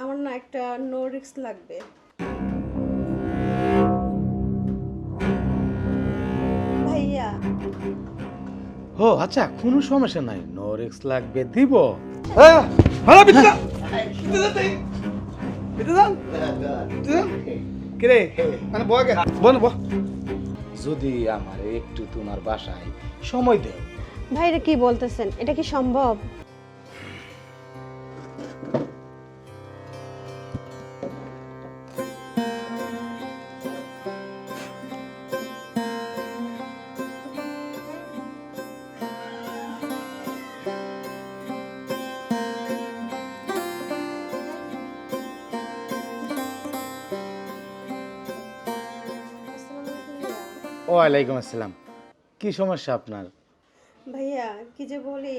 আমার না একটা নো রিস্ক লাগবে। ভাইয়া ও আচ্ছা, কোনো সমস্যা নাই, নো রিস্ক লাগবে দিব। হ্যাঁ ভালো বিদ্যা কিরে মানে বয় গে বল বল। যদি আমার একটু তোমার বাসায় সময় দেও। ভাইরা কি বলতেছেন, এটা কি সম্ভব? ওয়ালাইকুম আসসালাম। কি সমস্যা আপনার? ভাইয়া কি যে বলি,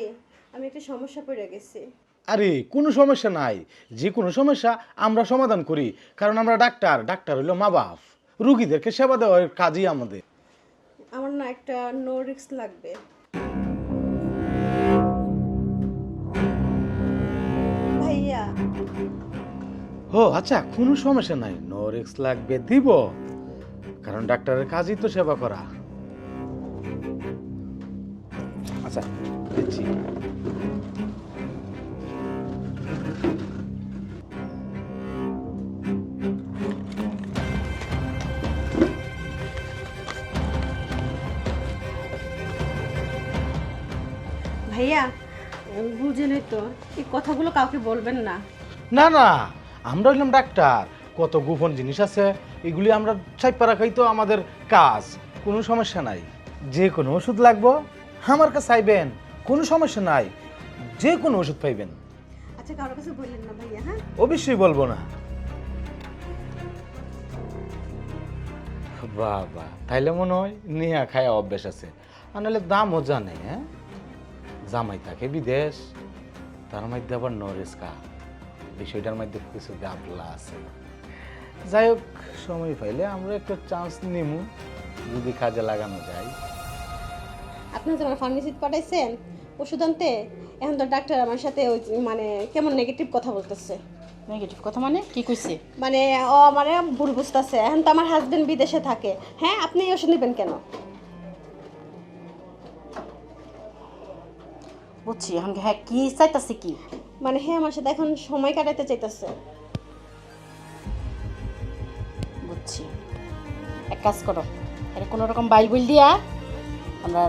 আমি একটা সমস্যা পড়ে গেছি। আরে কোনো সমস্যা নাই, যে কোনো সমস্যা আমরা সমাধান করি, কারণ আমরা ডাক্তার। ডাক্তার হইলো মা বাপ, রুগীদেরকে সেবা দেওয়ার কাজই আমাদের। আমার না একটা নো রিস্ক লাগবে। ভাইয়া ও আচ্ছা, কোনো সমস্যা নাই, নো রিস্ক লাগবে দিব, কারণ ডাক্তারের কাজই তো সেবা করা। আচ্ছা দিচ্ছি। ভাইয়া বুঝেনই তো, এই কথাগুলো কাউকে বলবেন না। না না, আমরা হইলাম ডাক্তার, কত গোপন জিনিস আছে, এগুলি আমরা ছাইপা রাখাই তো আমাদের কাজ। কোনো সমস্যা নাই, যে কোনো ওষুধ লাগবো আমার কাছে আইবেন, কোনো সমস্যা নাই, যে কোনো ওষুধ পাইবেন। আচ্ছা কারোর কাছে বললেন না ভাইয়া? হ্যাঁ অবশ্যই বলবো না। বাবা তাইলে মনে হয় নিয়া খায়া অভ্যাস আছে, আর নাহলে দামও জানে। হ্যাঁ, জামাই থাকে বিদেশ, তার মধ্যে আবার নরেস্কা, বিষয়টার মধ্যে কিছু গাবলা আছে। যাই হোক, সময় পাইলে আমরা একটা চান্স নিমু, যদি কাজে লাগানো যায়। আপনি যে আমার ফার্মেসিতে পাঠাইছেন ওষুধ আনতে, এখন তো ডাক্তার আমার সাথে ওই মানে কেমন নেগেটিভ কথা বলতেছে। নেগেটিভ কথা মানে কি কইছে? মানে ও মানে ভুল বুঝতেছে, এখন তো আমার হাজবেন্ড বিদেশে থাকে। হ্যাঁ আপনি এই ওষুধ নেবেন কেন? বুঝছি এখন হ্যাঁ কি চাইতাছে কি? মানে হ্যাঁ আমার সাথে এখন সময় কাটাতে চাইতেছে। বুঝছি, এক কাজ করো, এটা কোনো রকম বাইল বইল দিয়া আমরা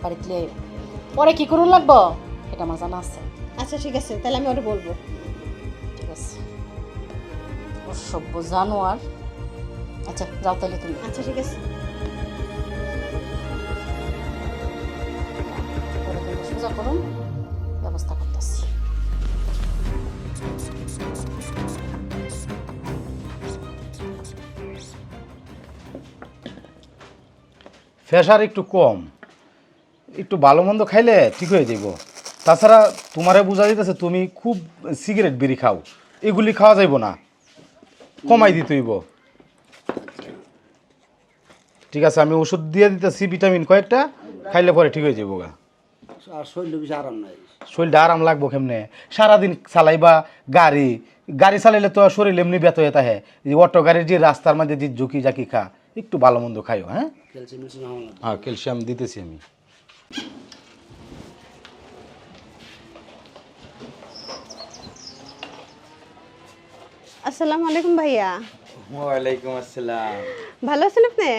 বাড়িতে পরে কি করুন লাগবো এটা আমার জানা আছে। আচ্ছা ঠিক আছে, তাহলে আমি ওটা বলবো। ঠিক আছে, অসভ্য জানোয়ার। আচ্ছা যাও তাহলে তুমি। আচ্ছা ঠিক আছে। পরে তুমি সোজা করুন, ব্যবস্থা করতেছি। প্রেশার একটু কম, একটু ভালো মন্দ খাইলে ঠিক হয়ে যাইব। তাছাড়া তোমারে বোঝা যাইতেছে তুমি খুব সিগারেট বিড়ি খাও, এগুলি খাওয়া যাইব না, কমাই দিতে হইব। ঠিক আছে, আমি ওষুধ দিয়ে দিতেছি, ভিটামিন কয়েকটা খাইলে পরে ঠিক হয়ে যাবো গা। আর শরীর বেশি আরাম নাই। শরীরটা আরাম লাগবো কেমনে? সারাদিন চালাইবা গাড়ি, গাড়ি চালাইলে তো শরীর এমনি ব্যথ হয়ে থাকে। যে অটো গাড়ির যে রাস্তার মধ্যে যে ঝুঁকি ঝাঁকি খা, একটু ভালো মন্দ খাইও। হ্যাঁ ক্যালসিয়াম মেশিন আমার লাগবে। হ্যাঁ, ক্যালসিয়াম দিতেছি আমি। আসসালামু আলাইকুম ভাইয়া। ওয়ালাইকুম আসসালাম। ভালো আছেন আপনি?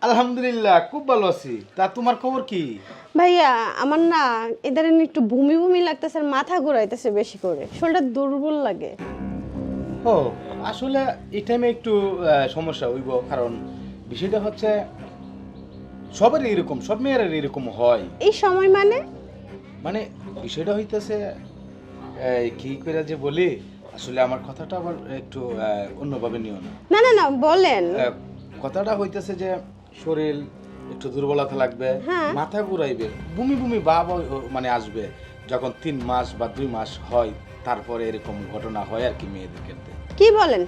আলহামদুলিল্লাহ, খুব ভালো আছি। তা তোমার খবর কি? ভাইয়া আমার না এদের একটু বমি বমি লাগতেছে, আর মাথা ঘুরাইতেছে বেশি করে, শরীরটা দুর্বল লাগে। ও আসলে এই টাইমে একটু সমস্যা হইব, কারণ বিষয়টা হচ্ছে সবারই এরকম, সব মেয়েরা এরকম হয়। এই সময় মানে? মানে বিষয়টা হইতেছে কি করে যে বলি, আসলে আমার কথাটা আবার একটু অন্যভাবে নিও না। না না না বলেন। কথাটা হইতেছে যে শরীর একটু দুর্বলতা লাগবে, হ্যাঁ। মাথা ঘুরাইবে, বমি বমি ভাব মানে আসবে, যখন 3 মাস বা 2 মাস হয়, তারপরে এরকম ঘটনা হয় আর কি মেয়েদের ক্ষেত্রে। কি বলেন?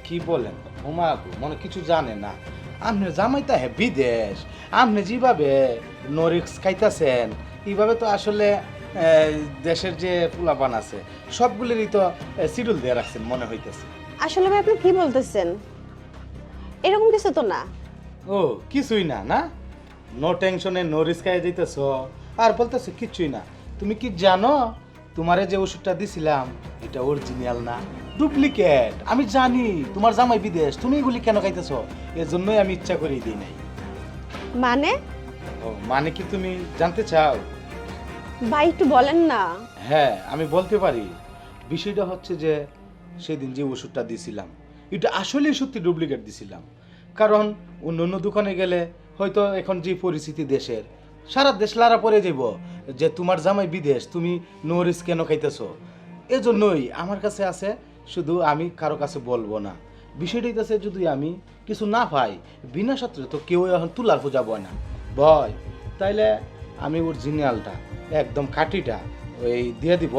কি বলেন ওমা গো, মনে কিছু জানে না। আপনি জামাইতা হে বিদেশ, আপনি যেভাবে নরিক্স খাইতেছেন এইভাবে তো আসলে দেশের যে পোলাপান আছে সবগুলিরই তো শিডিউল দিয়ে রাখছেন মনে হইতেছে। আসলে ভাই আপনি কি বলতেছেন? এরকম কিছু তো না। ও কিছুই না, না নো টেনশনে নো রিস্কায় যাইতেছ আর বলতেছো কিছুই না। তুমি কি জানো তোমারে যে ওষুধটা দিছিলাম এটা অরিজিনাল না, ডুপ্লিকেট। আমি জানি তোমার জামাই বিদেশ, তুমি এগুলি কেন খাইতেছো, এর জন্যই আমি ইচ্ছা করেই দিই নাই। মানে ও মানে কি তুমি জানতে চাও? ভাই একটু বলেন না। হ্যাঁ আমি বলতে পারি। বিষয়টা হচ্ছে যে সেদিন যে ওষুধটা দিছিলাম এটা আসলেই সত্যি ডুপ্লিকেট দিছিলাম। কারণ অন্য অন্য দোকানে গেলে হয়তো এখন যে পরিস্থিতি দেশের, সারা দেশ লারা পড়ে যাব যে তোমার জামাই বিদেশ, তুমি নো রিস্ক কেন খাইতেছো। এজন্যই আমার কাছে আছে, শুধু আমি কারো কাছে বলবো না। বিষয়টা হইতেছে যদি আমি কিছু না পাই বিনা সত্ত্বে তো কেউ এখন তুলার পূজা বয় না ভয়, তাইলে আমি অরিজিনালটা একদম খাঁটিটা ওই দিয়ে দিব,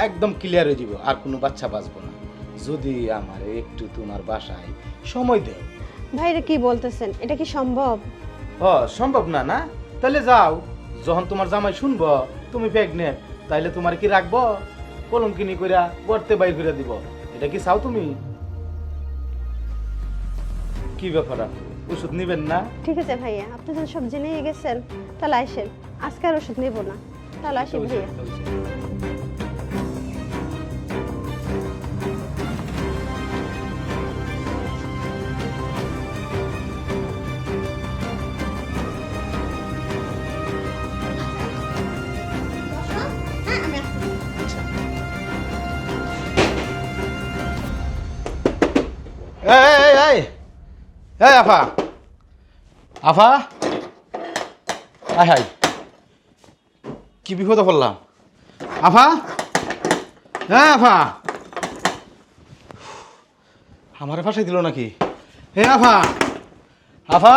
একদম ক্লিয়ার হয়ে যাব, আর কোনো বাচ্চা বাঁচবো না। যদি আমার একটু তোমার বাসায় সময় দেও। ভাইরা কি বলতেছেন? এটা কি সম্ভব? সম্ভব না, না তাহলে যাও, যখন তোমার জামাই শুনবো তুমি প্রেগনেন্ট তাইলে তোমার কি রাখবো, কলঙ্কিনি কইরা পড়তে বাইর করে দিব। এটা কি চাও তুমি? কি ব্যাপার, ওষুধ নিবেন না? ঠিক আছে ভাইয়া, আপনি যখন সব জেনে গেছেন তাহলে আসেন, আজকে আর ওষুধ নেব না। তাহলে আসেন ভাইয়া। এই আফা, আফা, আয় হাই, কি বিপদে পড়লাম। আফা, হ্যাঁ আফা, আমারে ফাঁসাই দিল নাকি? হে আফা, আফা,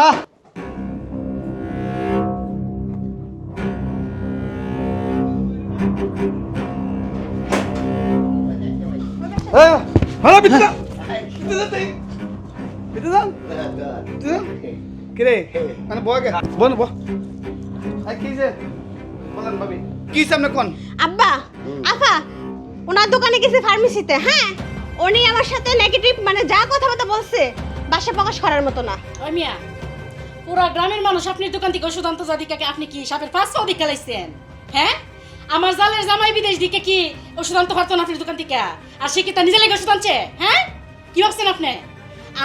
হ্যালো বিদ্যা, কিরে মানে বয় গে বল বল কি যে বলেন ভাবি কি সামনে কোন আব্বা, আফা ওনার দোকানে গেছে ফার্মেসিতে। হ্যাঁ, উনি আমার সাথে নেগেটিভ মানে যা কথাবার্তা বলছে বাসা প্রকাশ করার মতো না। ওই মিয়া, পুরা গ্রামের মানুষ আপনার দোকান থেকে ওষুধ আনতে যা দিকে আপনি কি সাপের পাঁচ পাও দিকে লাইছেন? হ্যাঁ, আমার জালের জামাই বিদেশ দিকে কি ওষুধ আনতে পারতো না আপনার দোকান থেকে? আর সে কি তার নিজে লেগে ওষুধ আনছে? হ্যাঁ, কি ভাবছেন আপনি?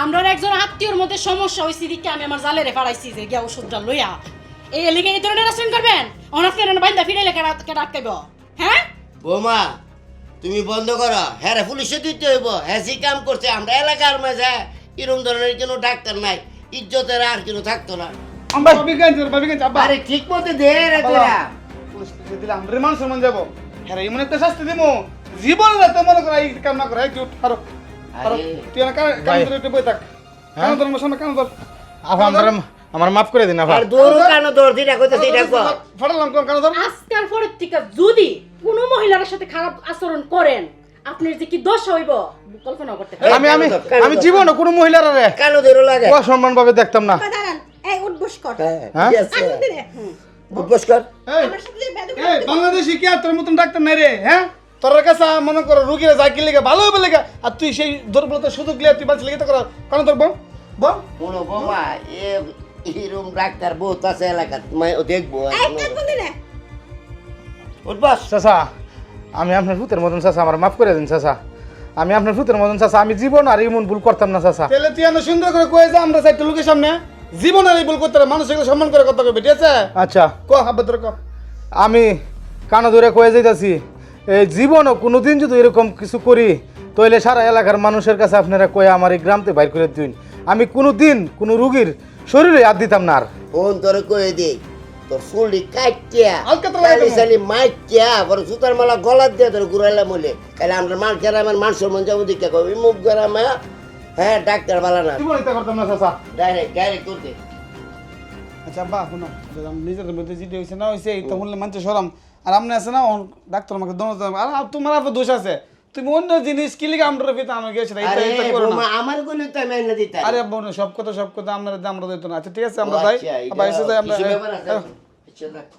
আমরা একজন আত্মীয়র মধ্যে সমস্যা হয়েছে দিকে আমি আমার জালেরে পাড়াইছি যে গিয়া ওষুধটা লইয়া এই এলাকে এই ধরনের আচরণ করবেন? অন আপনার বাইন্দা ফিরে এলাকা ডাকতেব? হ্যাঁ বৌমা তুমি বন্ধ করো, হ্যাঁ রে পুলিশে দিতে হইব। হ্যাঁ যে কাম করছে আমরা এলাকার মাঝে এরকম ধরনের কোনো ডাক্তার নাই, ইজ্জতের আর কোনো থাকতো না। ভাবি কেন আব্বা আরে ঠিক মতো দে রে তোরা। পুলিশে দিলাম রিমান্ড সম্মান যাব হ্যাঁ এমন একটা শাস্তি দিমু জীবন রাতে মনে করা এই কাম না করা একটু আরো আরো তুই না কাম ধরে একটু বই থাক। কাম ধর মশা কাম ধর আফা আমার মাফ করে দিন আফা। আর দৌড় কানো দৌড় দিটা কইতেছি এটা কো। ফটালাম কোন কাম ধর আজকাল পরের থেকে যদি কোনো মহিলার সাথে খারাপ আচরণ করেন আপনার যে কি দোষ হইব কল্পনা করতে পারেন? আমি আমি আমি জীবনে কোনো মহিলার রে কানো ধরে লাগে। অসম্মান ভাবে দেখতাম না। দাঁড়ান, এই উঠবস কর। হ্যাঁ? ঠিক আছে উপস্কার এই আমার সাথে যে বেদব এই বাংলাদেশি কি আর তোর মতন ডাক্তার নাই রে হ্যাঁ তোর কাছে মনে করো রুগীরা যাই লেগে ভালো হবে লেগে আর তুই সেই দুর্বলতা সুযোগ লিয়ে তুই বাঁচি লেগে তো করা কেন তোর বল বল কোনো বৌমা এরম ডাক্তার বহুত আছে এলাকার দেখবো। উঠবাস চাচা আমি আপনার ভূতের মতন চাচা, আমার মাফ করে দিন চাচা। আমি আপনার ভূতের মতন চাচা, আমি জীবন আর এমন ভুল করতাম না চাচা। তাহলে তুই এত সুন্দর করে কয়ে যা আমরা চাইতে লোকের সামনে জীবন আর এই ভুল করতে মানুষ এগুলো সম্মান করে কথা কবে ঠিক আছে আচ্ছা ক হাব্বা তোর ক আমি কানো ধরে কয়ে যাইতাছি, এই জীবনও কোনোদিন যদি এরকম কিছু করি তাহলে সারা এলাকার মানুষের কাছে আপনারা কয়ে আমার এই গ্রামতে বাইর করে দিন। আমি কোনোদিন কোনো রুগীর শরীরে হাত দিতাম না। আর ফোন তোরে কয়ে দে তোর চুলটি কাটিয়া হালকা তো লাগাই দেবো। চালি মাইটিয়া বড় সুতার মালা গলার দিয়ে তোর ঘুরাইলাম বলে তাহলে আমরা মানুষের আমার মানুষের মন যাবো দিকে কবি মুখ গরম হ্যাঁ ডাক্তার বালা না জীবন এটা করতাম না চাচা। ডাইরেক্ট করতে। আচ্ছা আব্বা শুনো নিজেদের মধ্যে যেটা হয়েছে না হয়েছে এই তো বললে মানছে সরম আর আপনি আছে না ডাক্তার আমাকে দোনো আর তোমার আপনার দোষ আছে তুমি অন্য জিনিস কি লিখে আমরা পেতে আমার গেছে আরে বোমা আমার গুলো তো আমি এনে দিতাম। আরে বোন সব কথা আমরা দিত না আচ্ছা ঠিক আছে আমরা যাই আবার এসে যাই আমরা কিছু ব্যাপার আছে? আচ্ছা, রাখ।